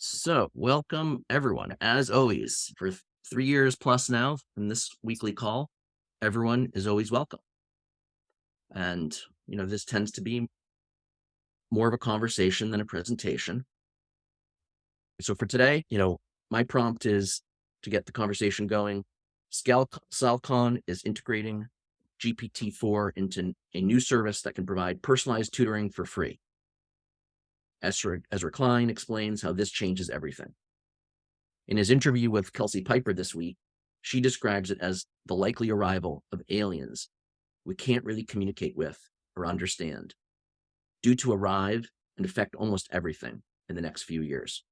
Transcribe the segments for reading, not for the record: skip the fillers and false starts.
So, welcome everyone. As always, for 3 years plus now in this weekly call, everyone is always welcome. And, this tends to be more of a conversation than a presentation. So, for today, my prompt is to get the conversation going. Salcon is integrating GPT-4 into a new service that can provide personalized tutoring for free. Ezra Klein explains how this changes everything. In his interview with Kelsey Piper this week, she describes it as the likely arrival of aliens we can't really communicate with or understand, due to arrive and affect almost everything in the next few years.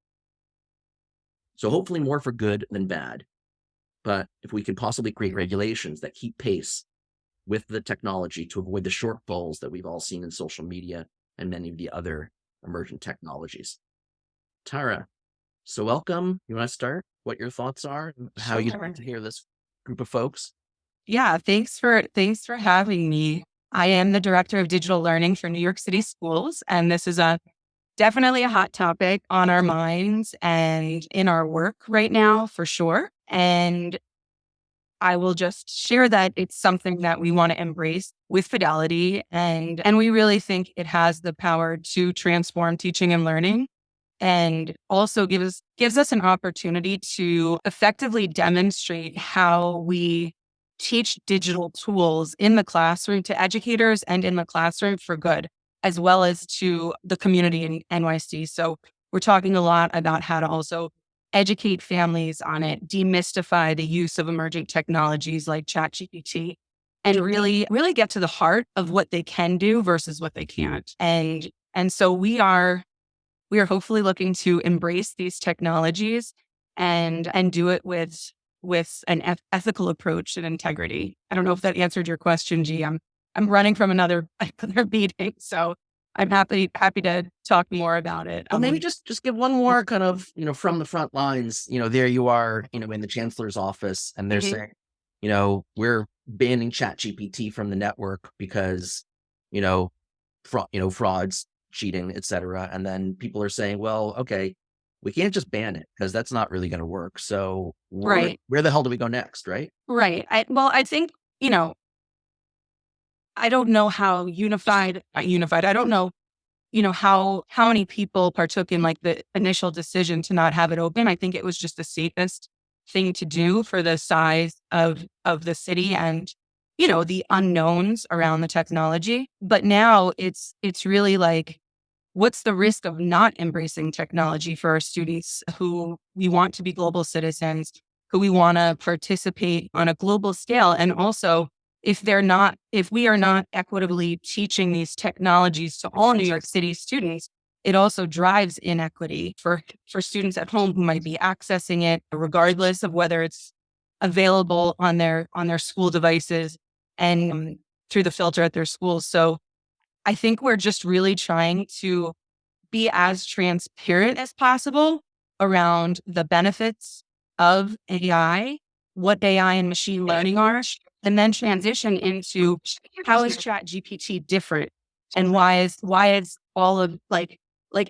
So hopefully more for good than bad. But if we can possibly create regulations that keep pace with the technology to avoid the shortfalls that we've all seen in social media and many of the other emergent technologies. Tara, so welcome. You want to start what your thoughts are and how you'd Sure. like to hear this group of folks? Yeah, thanks for having me. I am the director of digital learning for New York City schools, and this is a definitely a hot topic on our minds and in our work right now for sure. And I will just share that it's something that we want to embrace with fidelity and we really think it has the power to transform teaching and learning and also gives us an opportunity to effectively demonstrate how we teach digital tools in the classroom to educators and in the classroom for good, as well as to the community in NYC. So we're talking a lot about how to also educate families on it, demystify the use of emerging technologies like ChatGPT, and really get to the heart of what they can do versus what they can't. And so we are hopefully looking to embrace these technologies and do it with an ethical approach and integrity. I don't know if that answered your question, G. I'm running from another meeting, so I'm happy to talk more about it. Well, maybe just give one more kind of, from the front lines, there you are, in the chancellor's office, and they're Mhm. saying, we're banning ChatGPT from the network because, frauds, cheating, et cetera. And then people are saying, well, okay, we can't just ban it because that's not really going to work. So Right, where the hell do we go next, right? right. I think you know I don't know how unified. I don't know how many people partook in like the initial decision to not have it open. I think it was just the safest thing to do for the size of the city and the unknowns around the technology. But now it's really like, what's the risk of not embracing technology for our students who we want to be global citizens, who we want to participate on a global scale? And also, if we are not equitably teaching these technologies to all New York City students, it also drives inequity for students at home who might be accessing it, regardless of whether it's available on their school devices and through the filter at their schools. So I think we're just really trying to be as transparent as possible around the benefits of AI, what AI and machine learning are, and then transition into how is Chat GPT different and why is all of like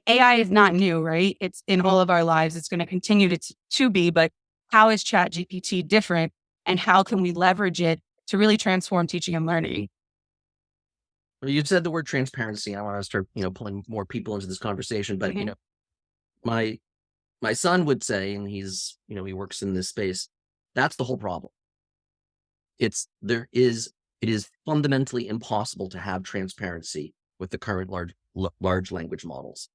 AI is not new, right? It's in all of our lives. It's going to continue to be, but how is Chat GPT different and how can we leverage it to really transform teaching and learning? Well, you said the word transparency. I want to start, pulling more people into this conversation. But, Mhm. my my son would say, and he's, he works in this space, that's the whole problem. It is fundamentally impossible to have transparency with the current large language models.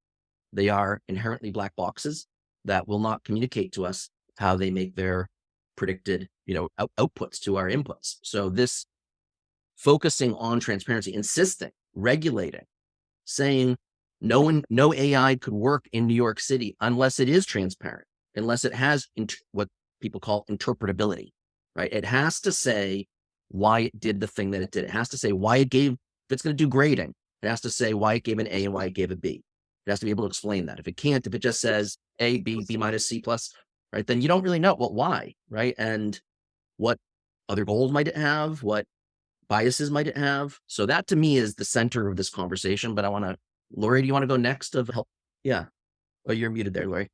They are inherently black boxes that will not communicate to us how they make their predicted, outputs to our inputs. So this focusing on transparency, insisting, regulating, saying no AI could work in New York City unless it is transparent, unless it has what people call interpretability, right? It has to say why it did the thing that it did. It has to say why it gave, if it's going to do grading, it has to say why it gave an A and why it gave a B. It has to be able to explain that. If it can't, if it just says A, B, B minus, C plus, right, then you don't really know why, right? And what other goals might it have? What biases might it have? So that to me is the center of this conversation. But I want to, Lori, do you want to go next of help? Yeah. Oh, you're muted there, Lori.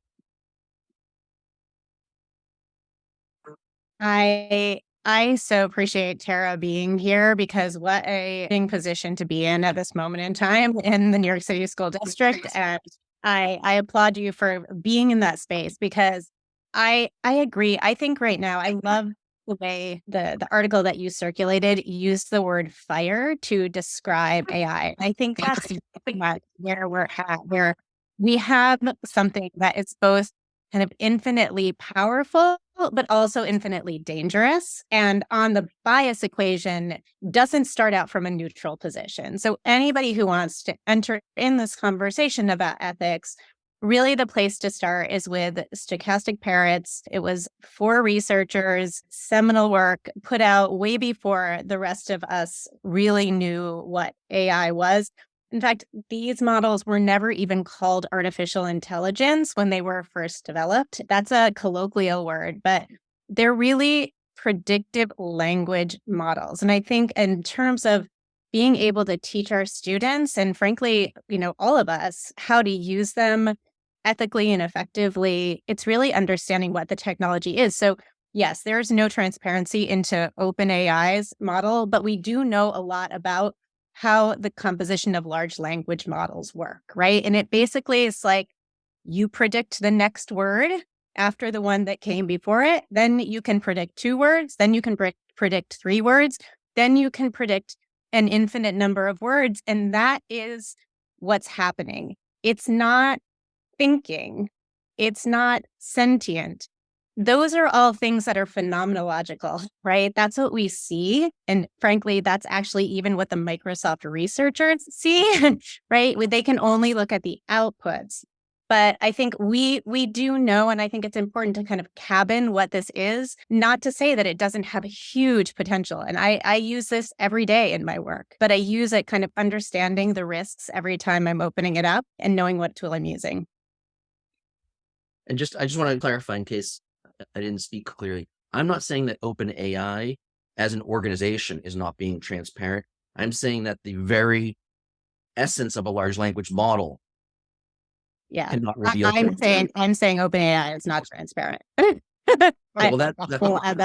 I so appreciate Tara being here, because what a position to be in at this moment in time in the New York City School District. And I applaud you for being in that space, because I agree. I think right now, I love the way the article that you circulated used the word fire to describe AI. I think that's pretty much where we're at, where we have something that is both kind of infinitely powerful, but also infinitely dangerous. And on the bias equation, doesn't start out from a neutral position. So anybody who wants to enter in this conversation about ethics, really the place to start is with stochastic parrots. It was 4 researchers, seminal work put out way before the rest of us really knew what AI was. In fact, these models were never even called artificial intelligence when they were first developed. That's a colloquial word, but they're really predictive language models. And I think in terms of being able to teach our students, and frankly, all of us, how to use them ethically and effectively, it's really understanding what the technology is. So yes, there's no transparency into OpenAI's model, but we do know a lot about how the composition of large language models work, right? And it basically is like you predict the next word after the one that came before it. Then you can predict 2 words. Then you can predict 3 words. Then you can predict an infinite number of words. And that is what's happening. It's not thinking. It's not sentient. Those are all things that are phenomenological, right? That's what we see. And frankly, that's actually even what the Microsoft researchers see, right? They can only look at the outputs. But I think we do know, and I think it's important to kind of cabin what this is, not to say that it doesn't have huge potential. And I use this every day in my work, but I use it kind of understanding the risks every time I'm opening it up and knowing what tool I'm using. And I just want to clarify in case I didn't speak clearly. I'm not saying that OpenAI as an organization is not being transparent. I'm saying that the very essence of a large language model cannot reveal. I'm saying OpenAI is not transparent. I will add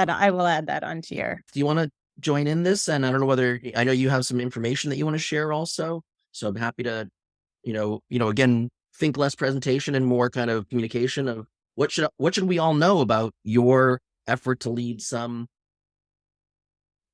that onto your. Do you want to join in this? And I don't know whether, I know you have some information that you want to share also. So I'm happy to, again, think less presentation and more kind of communication of what should we all know about your effort to lead some.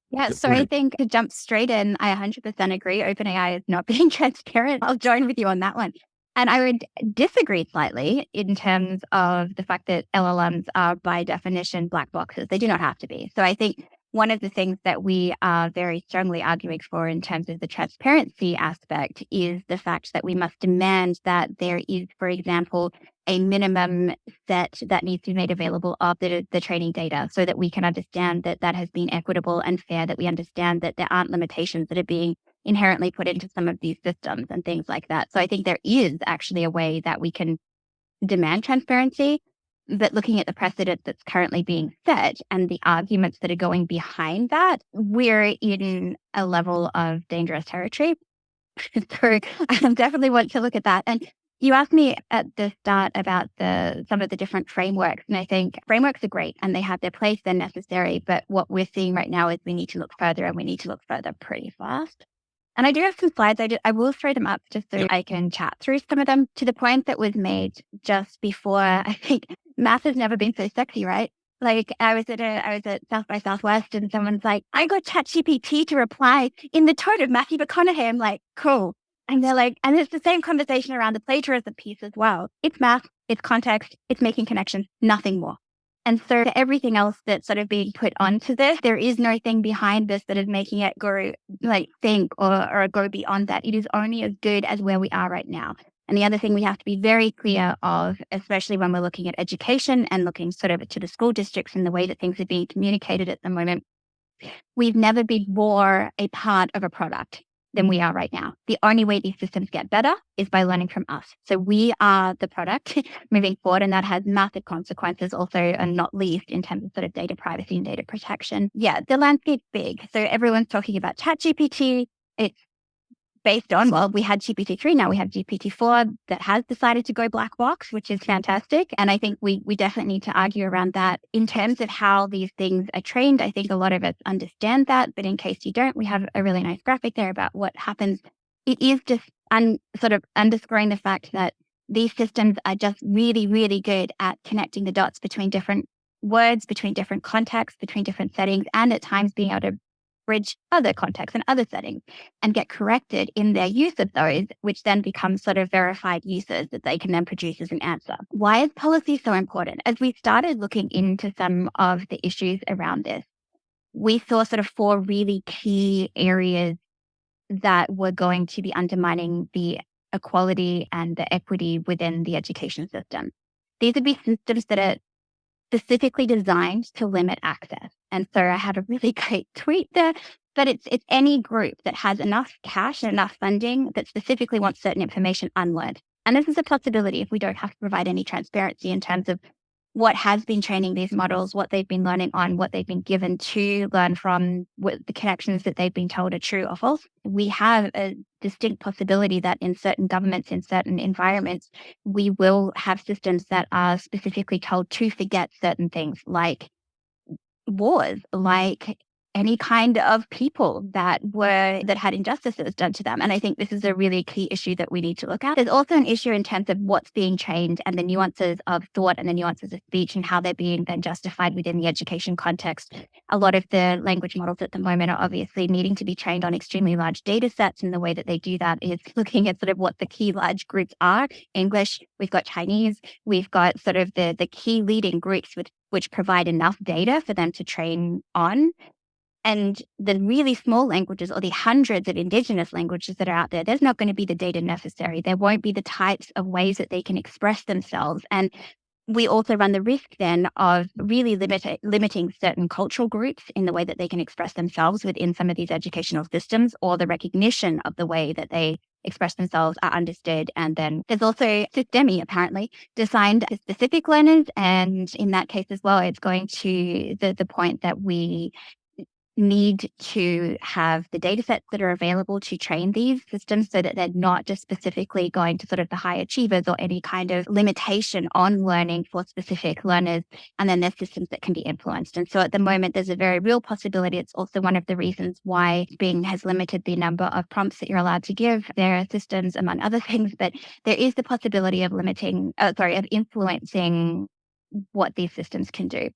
Yeah, so I think to jump straight in, I 100% agree. OpenAI is not being transparent. I'll join with you on that one. And I would disagree slightly in terms of the fact that LLMs are by definition black boxes. They do not have to be. So I think one of the things that we are very strongly arguing for in terms of the transparency aspect is the fact that we must demand that there is, for example, a minimum set that needs to be made available of the training data so that we can understand that that has been equitable and fair, that we understand that there aren't limitations that are being inherently put into some of these systems and things like that. So I think there is actually a way that we can demand transparency, but looking at the precedent that's currently being set and the arguments that are going behind that, we're in a level of dangerous territory. So I definitely want to look at that. And you asked me at the start about some of the different frameworks, and I think frameworks are great and they have their place, they're necessary, but what we're seeing right now is we need to look further, and we need to look further pretty fast. And I do have some slides. I will throw them up just so I can chat through some of them. To the point that was made just before, I think math has never been so sexy, right? Like I was at South by Southwest and someone's like, I got ChatGPT to reply in the tone of Matthew McConaughey. I'm like, cool. And they're like, and it's the same conversation around the plagiarism piece as well. It's math, it's context, it's making connections, nothing more. And so everything else that's sort of being put onto this, there is no thing behind this that is making it go think or go beyond that. It is only as good as where we are right now. And the other thing we have to be very clear of, especially when we're looking at education and looking sort of to the school districts and the way that things are being communicated at the moment, we've never been more a part of a product than we are right now. The only way these systems get better is by learning from us. So we are the product moving forward, and that has massive consequences also, and not least in terms of sort of data privacy and data protection. Yeah, the landscape's big. So everyone's talking about ChatGPT. It's based on, well, we had GPT-3, now we have GPT-4 that has decided to go black box, which is fantastic. And I think we definitely need to argue around that. In terms of how these things are trained, I think a lot of us understand that. But in case you don't, we have a really nice graphic there about what happens. It is just sort of underscoring the fact that these systems are just really, really good at connecting the dots between different words, between different contexts, between different settings, and at times being able to bridge other contexts and other settings and get corrected in their use of those, which then becomes sort of verified uses that they can then produce as an answer. Why is policy so important? As we started looking into some of the issues around this, we saw sort of 4 really key areas that were going to be undermining the equality and the equity within the education system. These would be systems that are specifically designed to limit access. And so I had a really great tweet there, but it's any group that has enough cash and enough funding that specifically wants certain information unlearned. And this is a possibility if we don't have to provide any transparency in terms of what has been training these models, what they've been learning on, what they've been given to learn from, what the connections that they've been told are true or false. We have a distinct possibility that in certain governments, in certain environments, we will have systems that are specifically told to forget certain things like wars, like any kind of people that had injustices done to them. And I think this is a really key issue that we need to look at. There's also an issue in terms of what's being trained and the nuances of thought and the nuances of speech and how they're being then justified within the education context. A lot of the language models at the moment are obviously needing to be trained on extremely large data sets. And the way that they do that is looking at sort of what the key large groups are. English, we've got Chinese, we've got sort of the key leading groups which provide enough data for them to train on. And the really small languages or the hundreds of indigenous languages that are out there, there's not going to be the data necessary. There won't be the types of ways that they can express themselves. And we also run the risk then of really limiting certain cultural groups in the way that they can express themselves within some of these educational systems, or the recognition of the way that they express themselves are understood. And then there's also Systemi, apparently, designed for specific learners. And in that case as well, it's going to the point that we need to have the data sets that are available to train these systems so that they're not just specifically going to sort of the high achievers or any kind of limitation on learning for specific learners. And then there's systems that can be influenced. And so at the moment, there's a very real possibility. It's also one of the reasons why Bing has limited the number of prompts that you're allowed to give their systems, among other things. But there is the possibility of of influencing what these systems can do.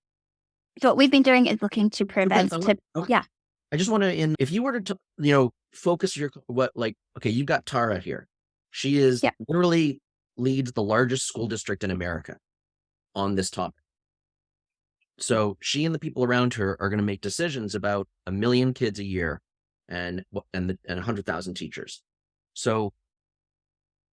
So what we've been doing is looking to prevent. I just want to, if you were to, focus you've got Tara here. She is literally leads the largest school district in America on this topic. So she and the people around her are going to make decisions about 1 million kids a year and 100,000 teachers. So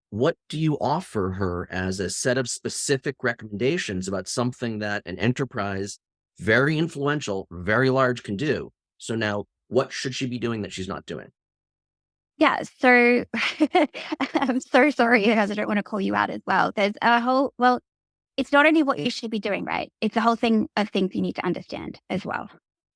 what do you offer her as a set of specific recommendations about something that an enterprise very influential, very large can do? So now what should she be doing that she's not doing? Yeah. So I'm so sorry because I don't want to call you out as well. There's it's not only what you should be doing, right? It's a whole thing of things you need to understand as well.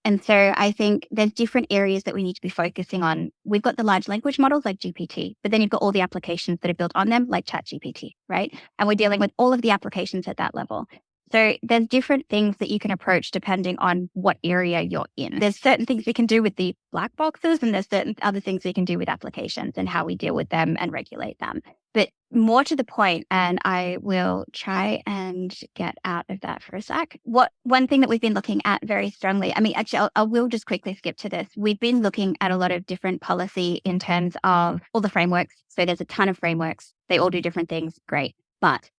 And so I think there's different areas that we need to be focusing on. We've got the large language models like GPT, but then you've got all the applications that are built on them like ChatGPT, right? And we're dealing with all of the applications at that level. So there's different things that you can approach depending on what area you're in. There's certain things we can do with the black boxes, and there's certain other things we can do with applications and how we deal with them and regulate them. But more to the point, and I will try and get out of that for a sec. One thing that we've been looking at very strongly, I will just quickly skip to this. We've been looking at a lot of different policy in terms of all the frameworks. So there's a ton of frameworks. They all do different things. Great. But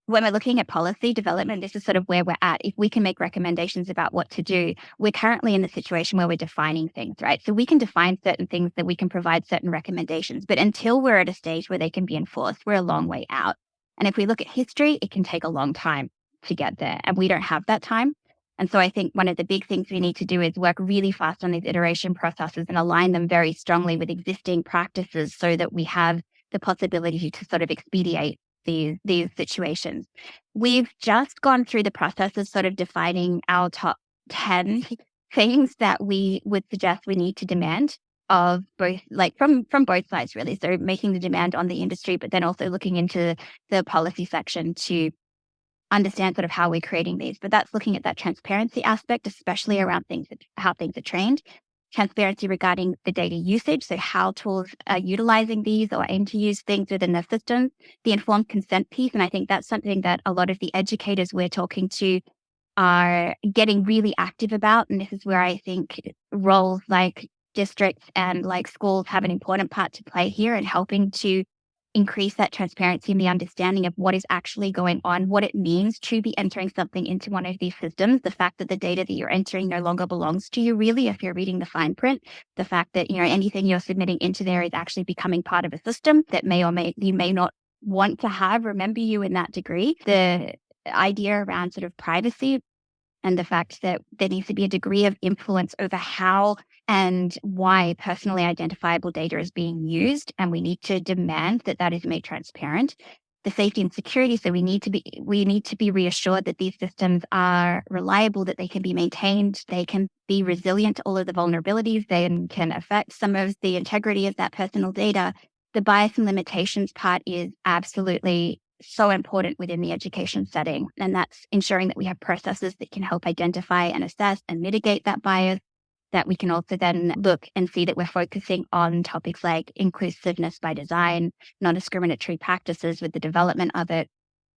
when we're looking at policy development, this is sort of where we're at. If we can make recommendations about what to do, we're currently in the situation where we're defining things, right? So we can define certain things that we can provide certain recommendations, but until we're at a stage where they can be enforced, we're a long way out. And if we look at history, it can take a long time to get there, and we don't have that time. And so I think one of the big things we need to do is work really fast on these iteration processes and align them very strongly with existing practices so that we have the possibility to sort of expedite these situations. We've just gone through the process of sort of defining our top 10 things that we would suggest we need to demand. of both, like from both sides really. So making the demand on the industry, but then also looking into the policy section to understand sort of how we're creating these. But that's looking at that transparency aspect, especially around how things are trained. Transparency regarding the data usage, so how tools are utilizing these or aim to use things within their systems, the informed consent piece. And I think that's something that a lot of the educators we're talking to are getting really active about. And this is where I think roles like districts and like schools have an important part to play here in helping to increase that transparency and the understanding of what is actually going on, what it means to be entering something into one of these systems, the fact that the data that you're entering no longer belongs to you really, if you're reading the fine print, the fact that, anything you're submitting into there is actually becoming part of a system that you may not want to remember you in that degree. The idea around sort of privacy and the fact that there needs to be a degree of influence over how and why personally identifiable data is being used, and we need to demand that that is made transparent. The safety and security, so we need to be reassured that these systems are reliable, that they can be maintained, they can be resilient to all of the vulnerabilities, they can affect some of the integrity of that personal data. The bias and limitations part is absolutely so important within the education setting. And that's ensuring that we have processes that can help identify and assess and mitigate that bias, that we can also then look and see that we're focusing on topics like inclusiveness by design, non-discriminatory practices with the development of it.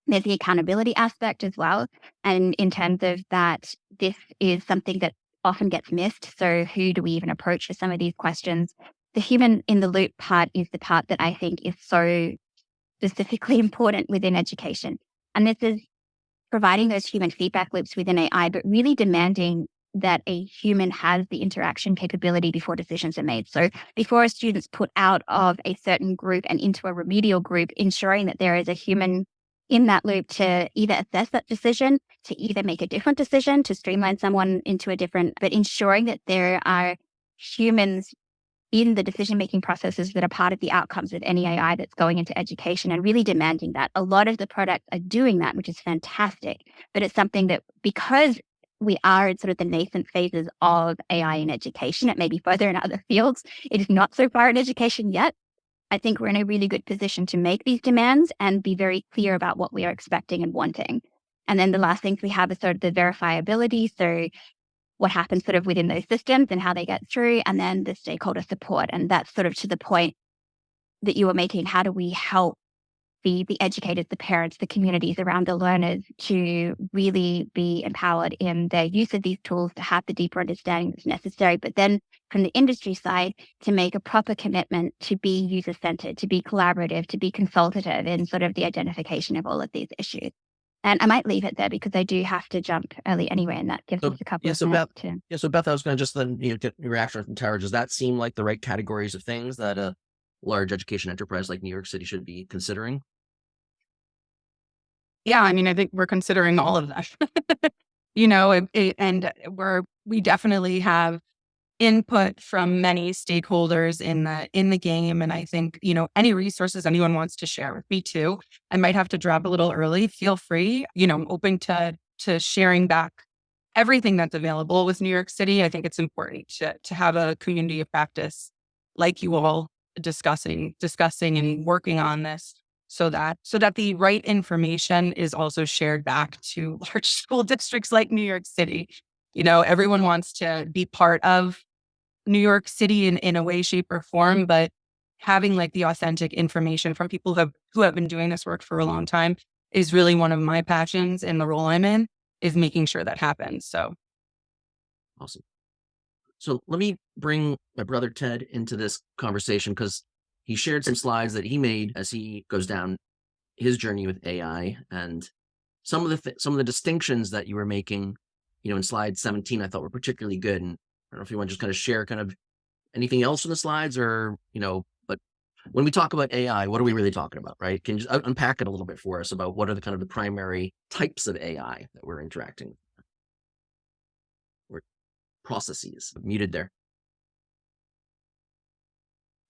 There's the accountability aspect as well. And in terms of that, this is something that often gets missed. So who do we even approach for some of these questions? The human in the loop part is the part that I think is so specifically important within education. And this is providing those human feedback loops within AI, but really demanding that a human has the interaction capability before decisions are made. So before a student's put out of a certain group and into a remedial group, ensuring that there is a human in that loop to either assess that decision, to either make a different decision, to streamline someone into a different, but ensuring that there are humans in the decision-making processes that are part of the outcomes of any AI that's going into education, and really demanding that. A lot of the products are doing that, which is fantastic, but it's something that, because we are in sort of the nascent phases of AI in education, it may be further in other fields, it is not so far in education yet. I think we're in a really good position to make these demands and be very clear about what we are expecting and wanting. And then the last things we have is sort of the verifiability. So what happens sort of within those systems and how they get through, and then the stakeholder support. And that's sort of to the point that you were making. How do we help the educators, the parents, the communities around the learners to really be empowered in their use of these tools, to have the deeper understanding that's necessary, but then from the industry side, to make a proper commitment to be user-centered, to be collaborative, to be consultative in sort of the identification of all of these issues. And I might leave it there because I do have to jump early anyway, and that gives us a couple of minutes to... So Beth, I was going to just then get your reaction from Tara. Does that seem like the right categories of things that a large education enterprise like New York City should be considering? Yeah, I mean, I think we're considering all of that. And we definitely have input from many stakeholders in the game. And I think, any resources anyone wants to share with me too, I might have to drop a little early. Feel free, I'm open to sharing back everything that's available with New York City. I think it's important to have a community of practice like you all discussing and working on this, so that the right information is also shared back to large school districts like New York City. Everyone wants to be part of New York City in a way, shape, or form, but having like the authentic information from people who have been doing this work for a long time is really one of my passions, and the role I'm in is making sure that happens. So awesome. So let me bring my brother Ted into this conversation, because he shared some slides that he made as he goes down his journey with AI, and some of the distinctions that you were making, in slide 17, I thought were particularly good. And I don't know if you want to just kind of share kind of anything else from the slides, or, but when we talk about AI, what are we really talking about, right? Can you just unpack it a little bit for us about what are the kind of the primary types of AI that we're interacting with, or processes? Muted there.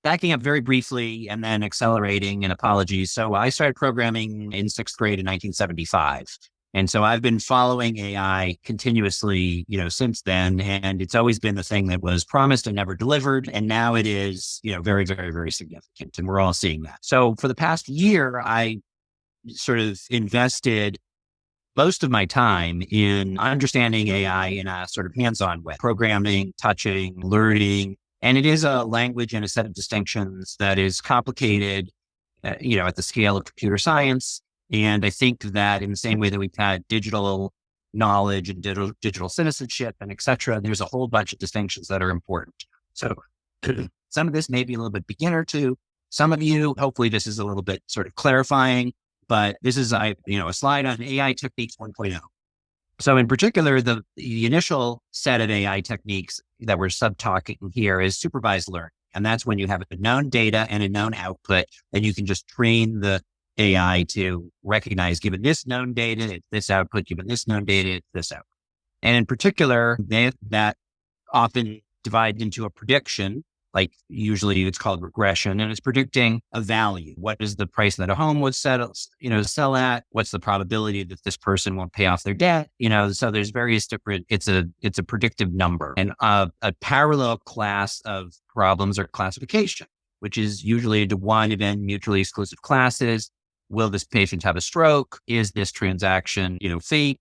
Backing up very briefly and then accelerating, and apologies. So I started programming in 6th grade in 1975. And so I've been following AI continuously, since then. And it's always been the thing that was promised and never delivered. And now it is, very, very, very significant. And we're all seeing that. So for the past year, I sort of invested most of my time in understanding AI in a sort of hands-on way, programming, touching, learning. And it is a language and a set of distinctions that is complicated, at the scale of computer science. And I think that in the same way that we've had digital knowledge and digital citizenship and et cetera, there's a whole bunch of distinctions that are important. So some of this may be a little bit beginner to some of you. Hopefully this is a little bit sort of clarifying, but this is a slide on AI techniques 1.0. So in particular, the initial set of AI techniques that we're sub-talking here is supervised learning. And that's when you have a known data and a known output, and you can just train the AI to recognize, given this known data, it's this output, given this known data, it's this output. And in particular, that often divides into a prediction, like usually it's called regression, and it's predicting a value. What is the price that a home would sell at? What's the probability that this person won't pay off their debt? So there's various different, it's a predictive number. And a parallel class of problems are classification, which is usually into one event mutually exclusive classes. Will this patient have a stroke? Is this transaction, fake,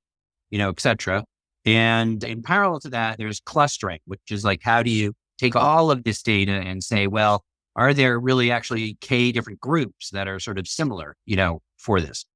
et cetera. And in parallel to that, there's clustering, which is like, how do you take all of this data and say, well, are there really actually K different groups that are sort of similar, for this?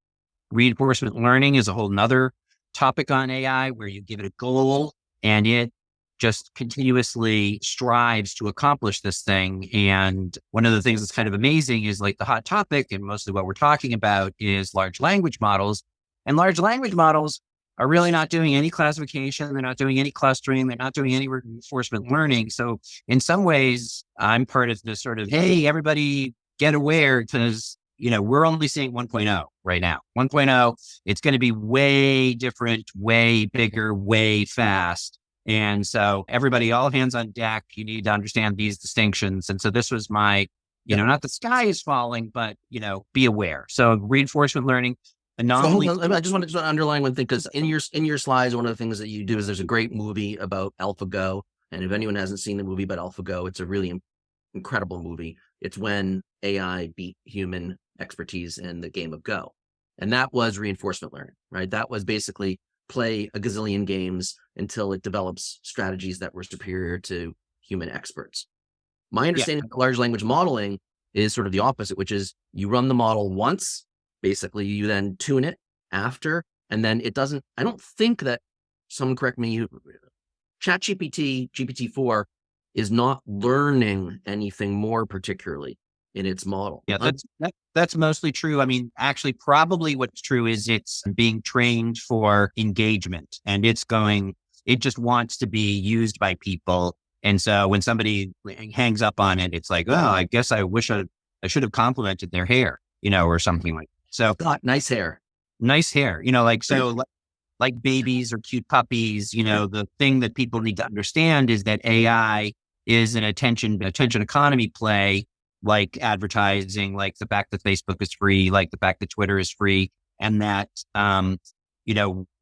Reinforcement learning is a whole nother topic on AI where you give it a goal and it just continuously strives to accomplish this thing. And one of the things that's kind of amazing is like the hot topic, and mostly what we're talking about is large language models. And large language models are really not doing any classification. They're not doing any clustering. They're not doing any reinforcement learning. So in some ways, I'm part of this sort of, hey, everybody get aware, because, we're only seeing 1.0 right now. 1.0, it's going to be way different, way bigger, way fast. And so everybody, all hands on deck, you need to understand these distinctions. And so this was my, not the sky is falling, but, be aware. So reinforcement learning. Anomaly. So I just want to underline one thing, because in your slides, one of the things that you do is there's a great movie about AlphaGo. And if anyone hasn't seen the movie about AlphaGo, it's a really incredible movie. It's when AI beat human expertise in the game of Go. And that was reinforcement learning, right? That was basically play a gazillion games until it develops strategies that were superior to human experts. My understanding of large language modeling is sort of the opposite, which is you run the model once. Basically, you then tune it after, and then it doesn't, I don't think that, someone correct me, ChatGPT, GPT-4 is not learning anything more particularly in its model. Yeah, that's mostly true. I mean, actually, probably what's true is it's being trained for engagement, and it just wants to be used by people. And so when somebody hangs up on it, it's like, oh, I guess I wish I should have complimented their hair, or something like that. So nice hair, like babies or cute puppies, the thing that people need to understand is that AI is an attention economy play, like advertising, like the fact that Facebook is free, like the fact that Twitter is free. And that,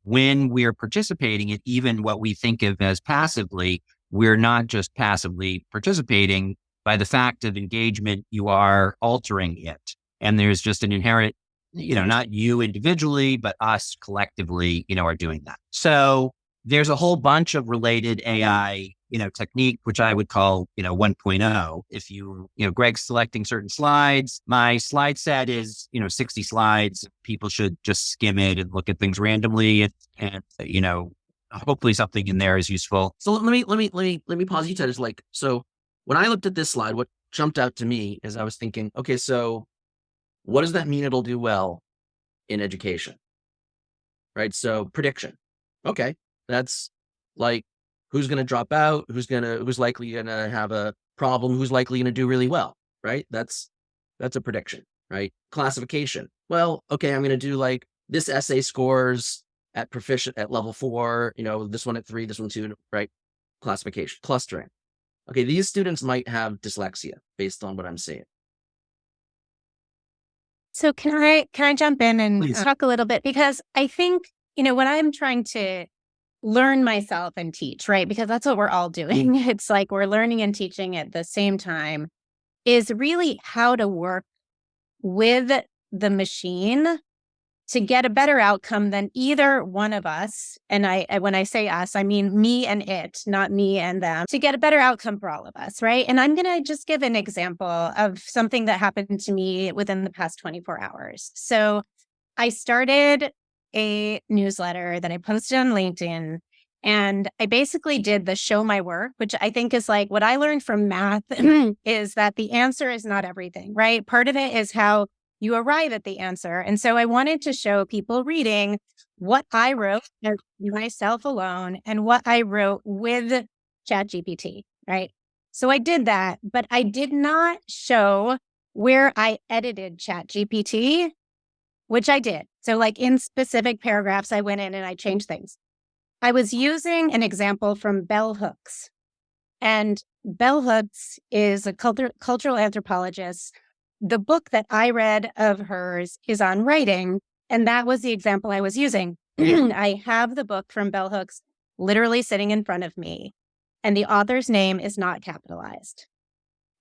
when we're participating in even what we think of as passively, we're not just passively participating. By the fact of engagement, you are altering it. And there's just an inherent, not you individually, but us collectively, are doing that. So there's a whole bunch of related AI, technique, which I would call, 1.0. If Greg's selecting certain slides, my slide set is, 60 slides. People should just skim it and look at things randomly, and hopefully something in there is useful. So let me pause you, Ted. Is like, so when I looked at this slide, what jumped out to me is I was thinking, okay, so what does that mean it'll do well in education? Right? So prediction. Okay. That's like, who's going to drop out? Who's likely going to have a problem? Who's likely going to do really well? Right? That's a prediction, right? Classification. Well, okay, I'm going to do like this essay scores at proficient at level 4, this one at 3, this one 2, right? Classification. Clustering. Okay, these students might have dyslexia based on what I'm seeing. So can I jump in and Please. talk a little bit? Because I think when I'm trying to learn myself and teach, right? Because that's what we're all doing. It's like we're learning and teaching at the same time, is really how to work with the machine to get a better outcome than either one of us. And when I say us, I mean me and it, not me and them, to get a better outcome for all of us, right? And I'm going to just give an example of something that happened to me within the past 24 hours. So I started a newsletter that I posted on LinkedIn, and I basically did the show my work, which I think is like what I learned from math is that the answer is not everything, right? Part of it is how you arrive at the answer. And so I wanted to show people reading what I wrote as myself alone and what I wrote with ChatGPT, right? So I did that, but I did not show where I edited ChatGPT, which I did. So like in specific paragraphs, I went in and I changed things. I was using an example from Bell Hooks. And Bell Hooks is a cultural anthropologist. The book that I read of hers is on writing, and that was the example I was using. I have the book from Bell Hooks literally sitting in front of me, and the author's name is not capitalized.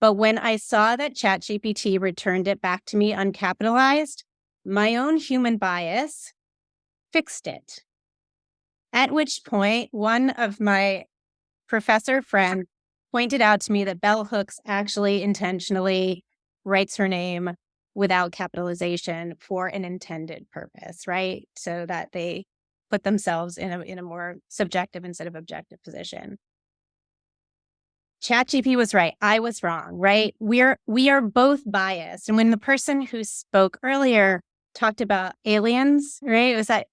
But when I saw that ChatGPT returned it back to me uncapitalized, my own human bias fixed it. At which point, one of my professor friends pointed out to me that Bell Hooks actually intentionally writes her name without capitalization for an intended purpose, right? So that they put themselves in a more subjective instead of objective position. ChatGPT was right. I was wrong, right? We are both biased. And when the person who spoke earlier talked about aliens, right? It was that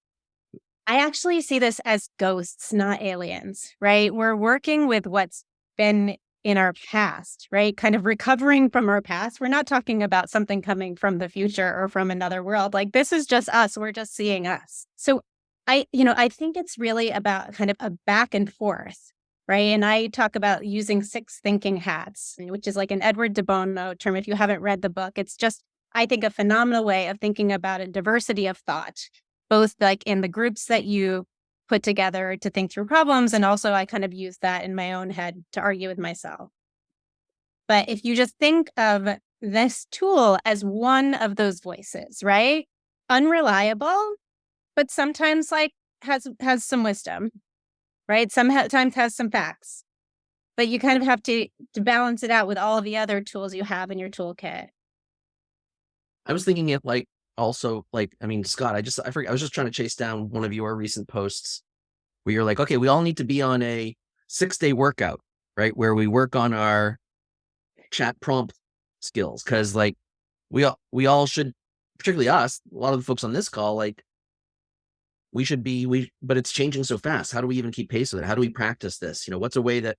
I actually see this as ghosts, not aliens, right? We're working with what's been in our past, right? Kind of recovering from our past. We're not talking about something coming from the future or from another world. Like this is just us. We're just seeing us. So I think it's really about kind of a back and forth, right? And I talk about using 6 thinking hats, which is like an Edward de Bono term. If you haven't read the book, it's just, I think, a phenomenal way of thinking about a diversity of thought, both like in the groups that you put together to think through problems. And also I kind of use that in my own head to argue with myself. But if you just think of this tool as one of those voices, right? Unreliable, but sometimes like has some wisdom, right? Sometimes has some facts, but you kind of have to balance it out with all of the other tools you have in your toolkit. I was thinking it like also like, I mean, Scott, I forget, I was just trying to chase down one of your recent posts where you're like, okay, we all need to be on a 6-day workout, right? Where we work on our chat prompt skills. Cause like we all should, particularly us, a lot of the folks on this call, like but it's changing so fast. How do we even keep pace with it? How do we practice this? What's a way that,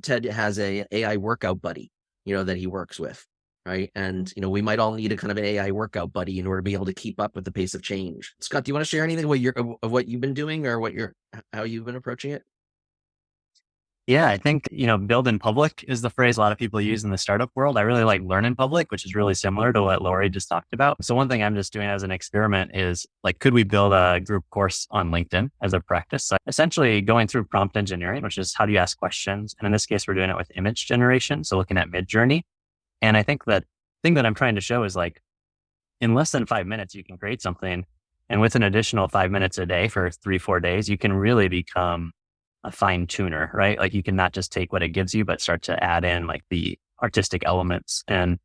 Ted has a AI workout buddy, that he works with. Right. And, we might all need a kind of an AI workout buddy in order to be able to keep up with the pace of change. Scott, do you want to share anything of what you've been doing or how you've been approaching it? Yeah, I think, build in public is the phrase a lot of people use in the startup world. I really like learn in public, which is really similar to what Lori just talked about. So one thing I'm just doing as an experiment is like, could we build a group course on LinkedIn as a practice? So essentially going through prompt engineering, which is how do you ask questions? And in this case, we're doing it with image generation. So looking at Midjourney. And I think that thing that I'm trying to show is like, in less than 5 minutes, you can create something. And with an additional 5 minutes a day for 3-4 days, you can really become a fine tuner, right? Like you can not just take what it gives you, but start to add in like the artistic elements. And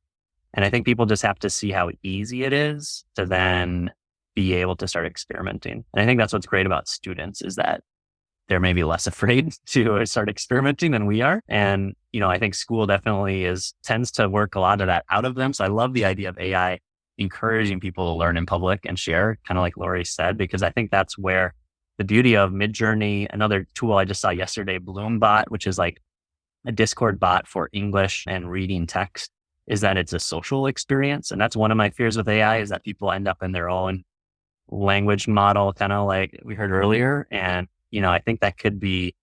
I think people just have to see how easy it is to then be able to start experimenting. And I think that's what's great about students is that they're maybe less afraid to start experimenting than we are. And, I think school definitely tends to work a lot of that out of them. So I love the idea of AI encouraging people to learn in public and share, kind of like Lori said, because I think that's where the beauty of Midjourney, another tool I just saw yesterday, Bloombot, which is like a Discord bot for English and reading text, is that it's a social experience. And that's one of my fears with AI is that people end up in their own language model, kind of like we heard earlier. And, I think that could be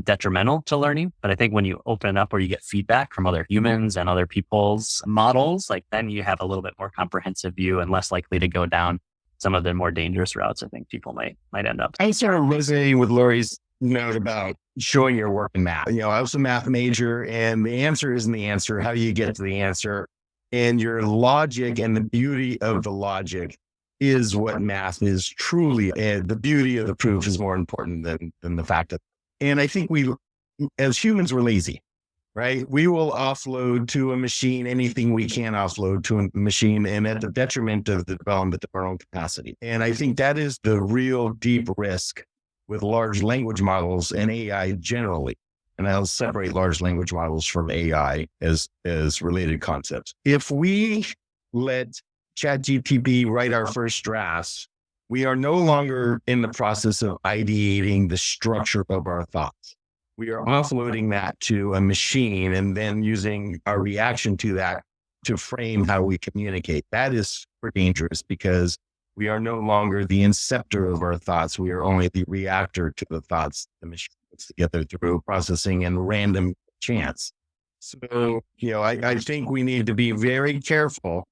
detrimental to learning. But I think when you open it up where you get feedback from other humans and other people's models, like then you have a little bit more comprehensive view and less likely to go down some of the more dangerous routes I think people might end up. I sort of resonating with Lori's note about showing your work in math. I was a math major, and the answer isn't the answer. How do you get to the answer? And your logic and the beauty of the logic is what math is truly. And the beauty of the proof is more important than the fact of. And I think we, as humans, we're lazy, right? We will offload to a machine anything we can offload to a machine, and at the detriment of the development of our own capacity. And I think that is the real deep risk with large language models and AI generally. And I'll separate large language models from AI as related concepts. If we let ChatGPT write our first drafts, we are no longer in the process of ideating the structure of our thoughts. We are offloading that to a machine and then using our reaction to that to frame how we communicate. That is super dangerous because we are no longer the inceptor of our thoughts. We are only the reactor to the thoughts the machine puts together through processing and random chance. So, I think we need to be very careful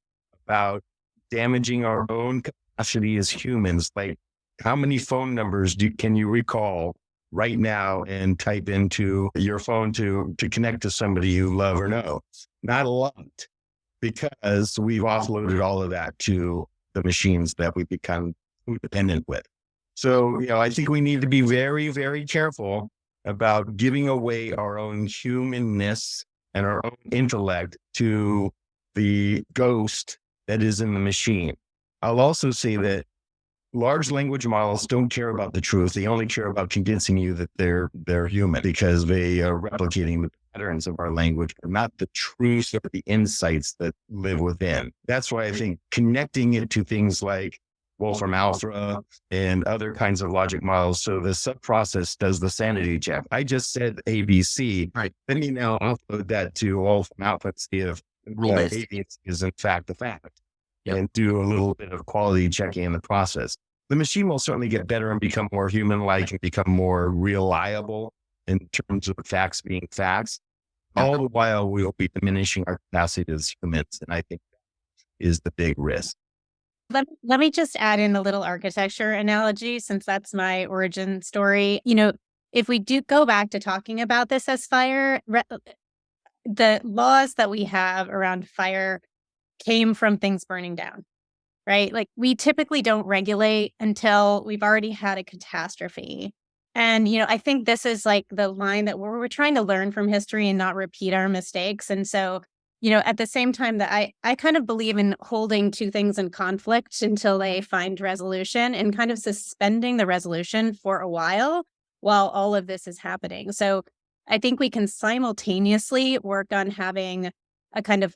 about damaging our own capacity as humans. Like, how many phone numbers can you recall right now and type into your phone to connect to somebody you love or know? Not a lot, because we've offloaded all of that to the machines that we become dependent with. So, I think we need to be very, very careful about giving away our own humanness and our own intellect to the ghost that is in the machine. I'll also say that large language models don't care about the truth. They only care about convincing you that they're human, because they are replicating the patterns of our language, but not the truth or the insights that live within. That's why I think connecting it to things like Wolfram Alpha and other kinds of logic models. So the sub-process does the sanity check. I just said ABC. Right. Let me now upload that to Wolfram Alpha and see if Rule-based ABC is in fact the fact. Yep. And do a little bit of quality checking in the process. The machine will certainly get better and become more human-like and become more reliable in terms of facts being facts. All the while, we'll be diminishing our capacity as humans. And I think that is the big risk. Let me just add in a little architecture analogy, since that's my origin story. If we do go back to talking about this as fire, the laws that we have around fire came from things burning down, right? Like, we typically don't regulate until we've already had a catastrophe. And, I think this is like the line that we're trying to learn from history and not repeat our mistakes. And so, at the same time that I kind of believe in holding two things in conflict until they find resolution, and kind of suspending the resolution for a while all of this is happening. So I think we can simultaneously work on having a kind of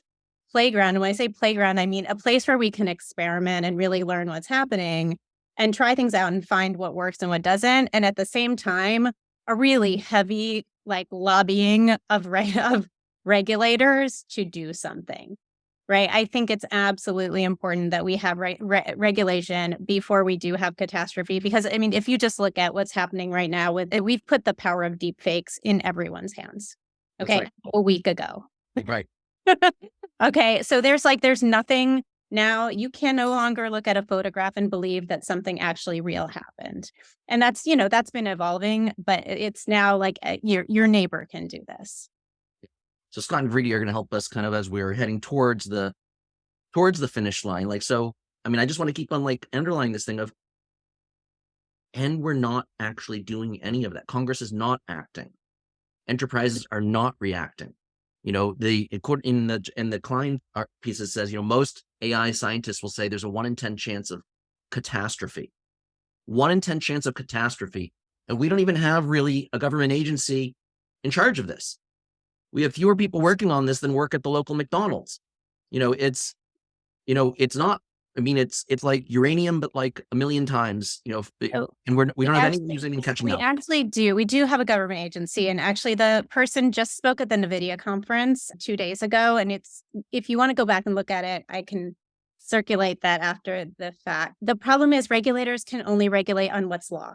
playground. And when I say playground, I mean a place where we can experiment and really learn what's happening and try things out and find what works and what doesn't. And at the same time, a really heavy lobbying of regulators to do something, right? I think it's absolutely important that we have regulation before we do have catastrophe. Because, if you just look at what's happening right now, we've put the power of deep fakes in everyone's hands. Okay, right. A week ago. Right. Okay, so there's nothing now. You can no longer look at a photograph and believe that something actually real happened. And that's been evolving, but it's now like your neighbor can do this. So Scott and Vridi are going to help us kind of as we're heading towards the finish line. I just want to keep on underlining this thing of, and we're not actually doing any of that. Congress is not acting. Enterprises are not reacting. In the Klein pieces says, most AI scientists will say there's a 1 in 10 chance of catastrophe. 1 in 10 chance of catastrophe. And we don't even have really a government agency in charge of this. We have fewer people working on this than work at the local McDonald's. It's not, it's like uranium, but like a million times, and we don't have anyone who's even catching up. We actually do. We do have a government agency. And actually the person just spoke at the NVIDIA conference 2 days ago. And if you want to go back and look at it, I can circulate that after the fact. The problem is regulators can only regulate on what's law,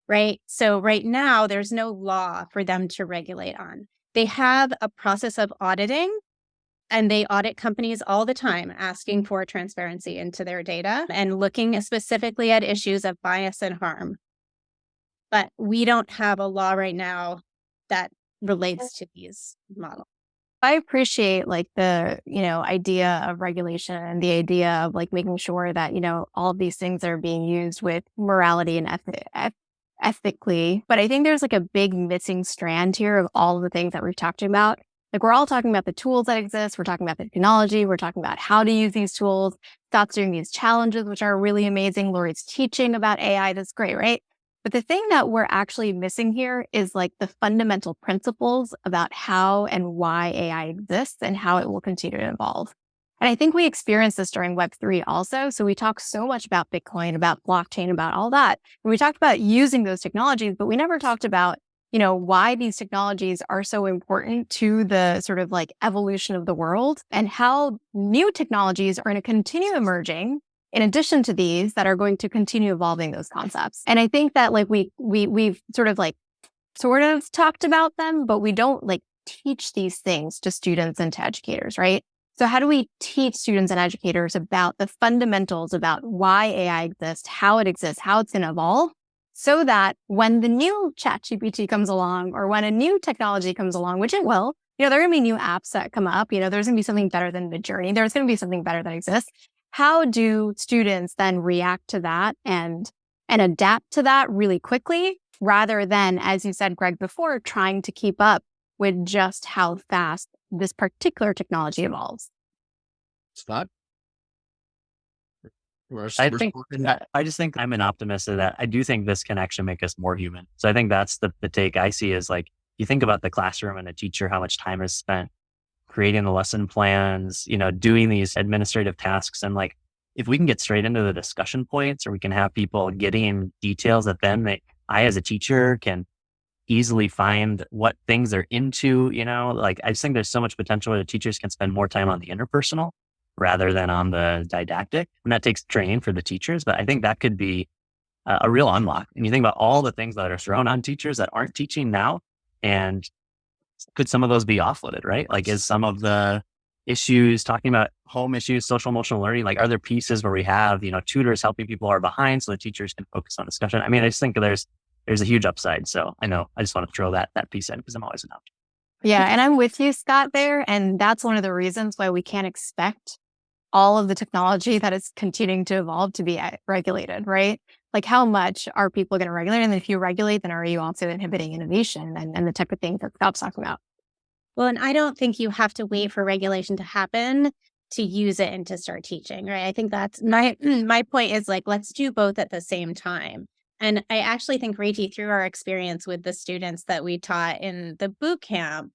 right? So right now there's no law for them to regulate on. They have a process of auditing, And they audit companies all the time, asking for transparency into their data and looking specifically at issues of bias and harm. But we don't have a law right now that relates to these models. I appreciate like the, idea of regulation and the idea of like making sure that, all of these things are being used with morality and ethically. But I think there's like a big missing strand here of all of the things that we've talked about. Like we're all talking about the tools that exist. We're talking about the technology. We're talking about how to use these tools. Scott's doing these challenges, which are really amazing. Lori's teaching about AI. That's great, right? But the thing that we're actually missing here is like the fundamental principles about how and why AI exists and how it will continue to evolve. And I think we experienced this during Web3 also. So we talk so much about Bitcoin, about blockchain, about all that. And we talked about using those technologies, but we never talked about, why these technologies are so important to the sort of like evolution of the world and how new technologies are going to continue emerging in addition to these that are going to continue evolving those concepts. And I think that like we've sort of talked about them, but we don't like teach these things to students and to educators, right? So how do we teach students and educators about the fundamentals about why AI exists, how it exists, how it's going to evolve, so that when the new ChatGPT comes along or when a new technology comes along, which it will, there are going to be new apps that come up, there's going to be something better than Midjourney. There's going to be something better that exists. How do students then react to that and adapt to that really quickly rather than, as you said, Greg, before, trying to keep up with just how fast this particular technology evolves? Scott? I just think I'm an optimist of that. I do think this can actually make us more human. So I think that's the take I see is like, you think about the classroom and a teacher, how much time is spent creating the lesson plans, doing these administrative tasks. And like, if we can get straight into the discussion points or we can have people getting details that then I as a teacher can easily find what things they're into, like I just think there's so much potential where the teachers can spend more time on the interpersonal rather than on the didactic. And that takes training for the teachers, but I think that could be a real unlock. And you think about all the things that are thrown on teachers that aren't teaching now, and could some of those be offloaded, right? Like is some of the issues, talking about home issues, social emotional learning, like are there pieces where we have, tutors helping people who are behind so the teachers can focus on discussion? I mean, I just think there's a huge upside. So I know I just want to throw that piece in because I'm always an optimist. Yeah. And I'm with you, Scott, there. And that's one of the reasons why we can't expect all of the technology that is continuing to evolve to be regulated, right? Like how much are people going to regulate? And if you regulate, then are you also inhibiting innovation and the type of things that Scott's talking about? Well, and I don't think you have to wait for regulation to happen to use it and to start teaching, right? I think that's my point is like, let's do both at the same time. And I actually think, Rachie, through our experience with the students that we taught in the boot camp,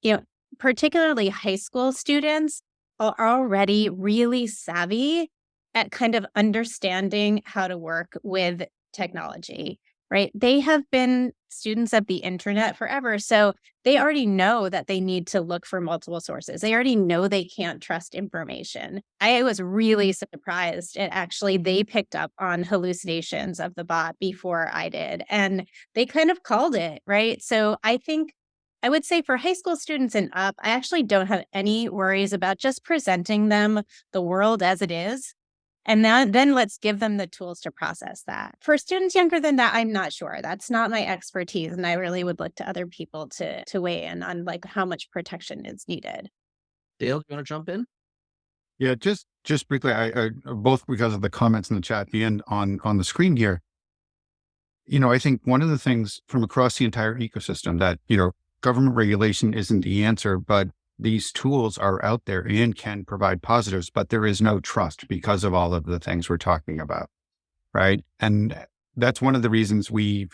particularly high school students are already really savvy at kind of understanding how to work with technology, right? They have been students of the internet forever. So they already know that they need to look for multiple sources. They already know they can't trust information. I was really surprised at actually they picked up on hallucinations of the bot before I did. And they kind of called it, right? So I think I would say for high school students and up, I actually don't have any worries about just presenting them the world as it is. And then let's give them the tools to process that. For students younger than that, I'm not sure. That's not my expertise. And I really would look to other people to weigh in on like how much protection is needed. Dale, do you want to jump in? Yeah, just briefly, I both because of the comments in the chat and on the screen here. I think one of the things from across the entire ecosystem that, government regulation isn't the answer, but these tools are out there and can provide positives, but there is no trust because of all of the things we're talking about, right? And that's one of the reasons the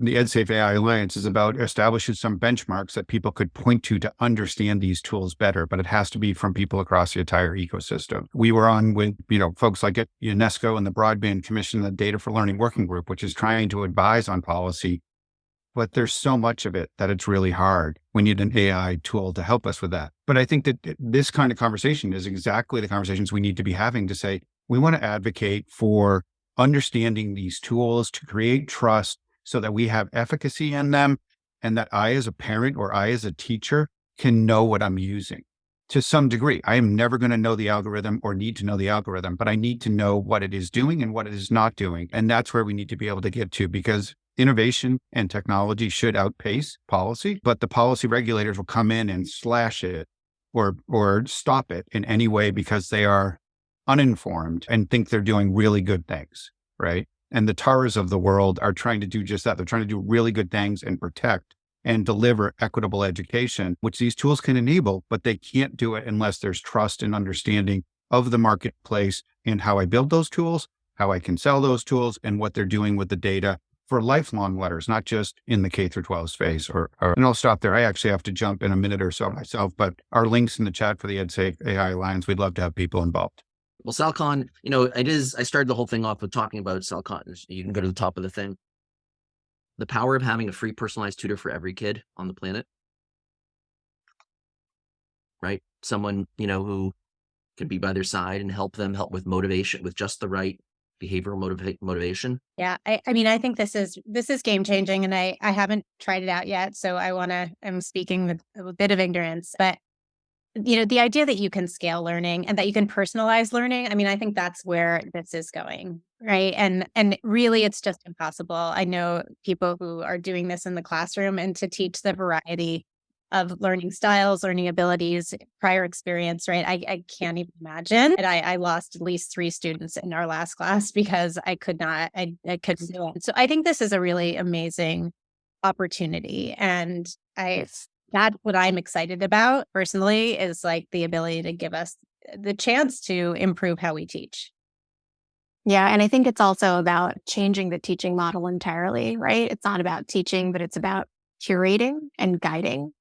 EdSafe AI Alliance is about establishing some benchmarks that people could point to understand these tools better, but it has to be from people across the entire ecosystem. We were on with, folks like UNESCO and the Broadband Commission, the Data for Learning Working Group, which is trying to advise on policy. But there's so much of it that it's really hard. We need an AI tool to help us with that. But I think that this kind of conversation is exactly the conversations we need to be having to say, we want to advocate for understanding these tools to create trust so that we have efficacy in them and that I as a parent or I as a teacher can know what I'm using. to some degree. I am never going to know the algorithm or need to know the algorithm, but I need to know what it is doing and what it is not doing. And that's where we need to be able to get to, because innovation and technology should outpace policy, but the policy regulators will come in and slash it or stop it in any way because they are uninformed and think they're doing really good things, right? And the Taras of the world are trying to do just that. They're trying to do really good things and protect and deliver equitable education, which these tools can enable, but they can't do it unless there's trust and understanding of the marketplace and how I build those tools, how I can sell those tools, and what they're doing with the data for lifelong learners, not just in the K through 12 space. And I'll stop there. I actually have to jump in a minute or so myself, but our links in the chat for the EdSafe AI Alliance, we'd love to have people involved. Well, SalCon, I started the whole thing off with talking about SalCon. You can go to the top of the thing. The power of having a free personalized tutor for every kid on the planet, right? Someone, who can be by their side and help with motivation, with just the right behavioral motivation. Yeah. I think this is game changing, and I haven't tried it out yet. So I'm speaking with a bit of ignorance, but the idea that you can scale learning and that you can personalize learning, I think that's where this is going, right? And really, it's just impossible. I know people who are doing this in the classroom, and to teach the variety of learning styles, learning abilities, prior experience, right? I can't even imagine. And I lost at least 3 students in our last class because I couldn't do it. So I think this is a really amazing opportunity. And that's what I'm excited about personally, is like the ability to give us the chance to improve how we teach. Yeah. And I think it's also about changing the teaching model entirely, right? It's not about teaching, but it's about curating and guiding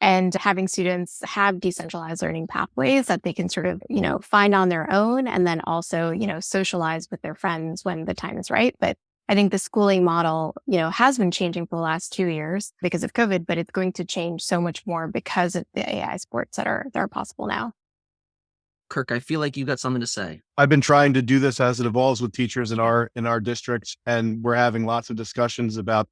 and having students have decentralized learning pathways that they can sort of, find on their own, and then also, socialize with their friends when the time is right. But I think the schooling model, has been changing for the last 2 years because of COVID, but it's going to change so much more because of the AI sports that are possible now. Kirk, I feel like you got something to say. I've been trying to do this as it evolves with teachers in our district, and we're having lots of discussions about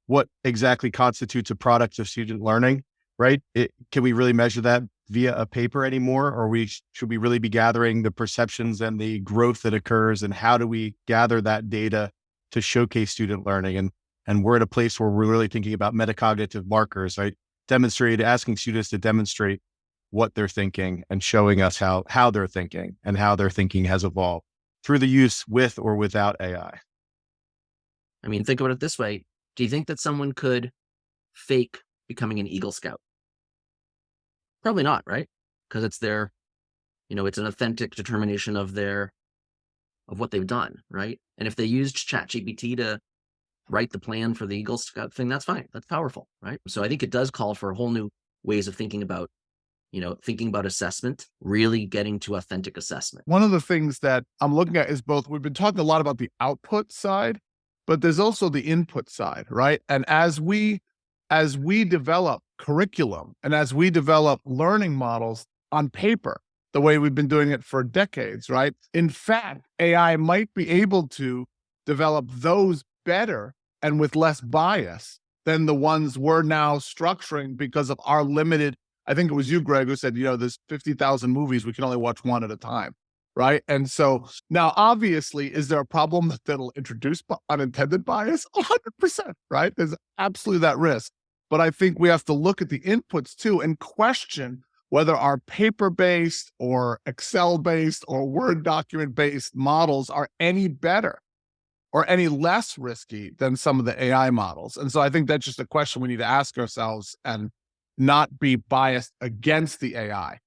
what exactly constitutes a product of student learning, right? Can we really measure that via a paper anymore, or should we really be gathering the perceptions and the growth that occurs, and how do we gather that data to showcase student learning? And we're at a place where we're really thinking about metacognitive markers, right? Asking students to demonstrate what they're thinking and showing us how they're thinking and how their thinking has evolved through the use with or without AI. Think about it this way. Do you think that someone could fake becoming an Eagle Scout? Probably not, right? Because it's their, it's an authentic determination of what they've done, right? And if they used ChatGPT to write the plan for the Eagle Scout thing, that's fine. That's powerful, right? So I think it does call for whole new ways of thinking about assessment, really getting to authentic assessment. One of the things that I'm looking at is we've been talking a lot about the output side, but there's also the input side, right? And as we develop curriculum and as we develop learning models on paper, the way we've been doing it for decades, right? In fact, AI might be able to develop those better and with less bias than the ones we're now structuring because of our limited. I think it was you, Greg, who said, there's 50,000 movies, we can only watch one at a time, right? And so now, obviously, is there a problem that'll introduce unintended bias? 100%, right? There's absolutely that risk. But I think we have to look at the inputs too and question whether our paper-based or Excel-based or Word document-based models are any better or any less risky than some of the AI models. And so I think that's just a question we need to ask ourselves and not be biased against the AI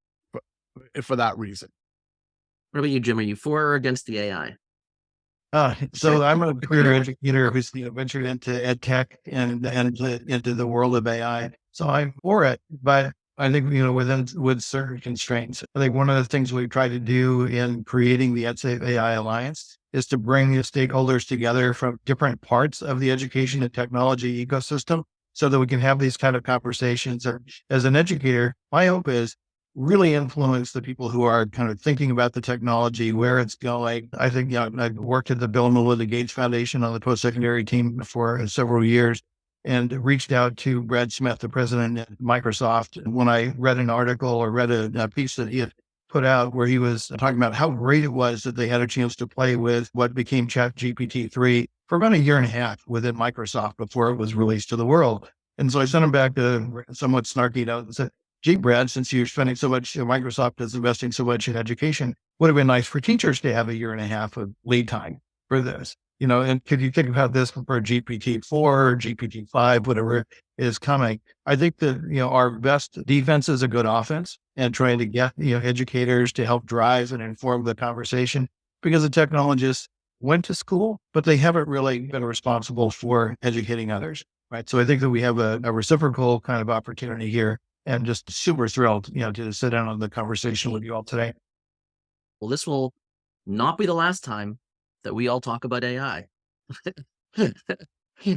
for that reason. What about you, Jim? Are you for or against the AI? So I'm a career educator who's ventured into ed tech and into the world of AI. So I'm for it, but I think with certain constraints. I think one of the things we've tried to do in creating the EdSafe AI Alliance is to bring the stakeholders together from different parts of the education and technology ecosystem, so that we can have these kind of conversations. And as an educator, my hope is really influence the people who are kind of thinking about the technology, where it's going. I think, I've worked at the Bill and Melinda Gates Foundation on the post-secondary team for several years. and reached out to Brad Smith, the president at Microsoft. When I read an article or read a piece that he had put out where he was talking about how great it was that they had a chance to play with what became ChatGPT-3 for about a year and a half within Microsoft before it was released to the world. And so I sent him back a somewhat snarky note and said, gee, Brad, since you're spending so much, Microsoft is investing so much in education, would have been nice for teachers to have a year and a half of lead time for this. And could you think about this for GPT-4 or GPT-5, whatever is coming? I think that, our best defense is a good offense and trying to get, educators to help drive and inform the conversation, because the technologists went to school, but they haven't really been responsible for educating others, right? So I think that we have a reciprocal kind of opportunity here, and just super thrilled, to sit down on the conversation with you all today. Well, this will not be the last time that we all talk about AI.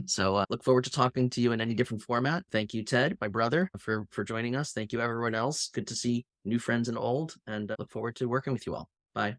So look forward to talking to you in any different format. Thank you, Ted, my brother, for joining us. Thank you, everyone else. Good to see new friends and old, and look forward to working with you all. Bye.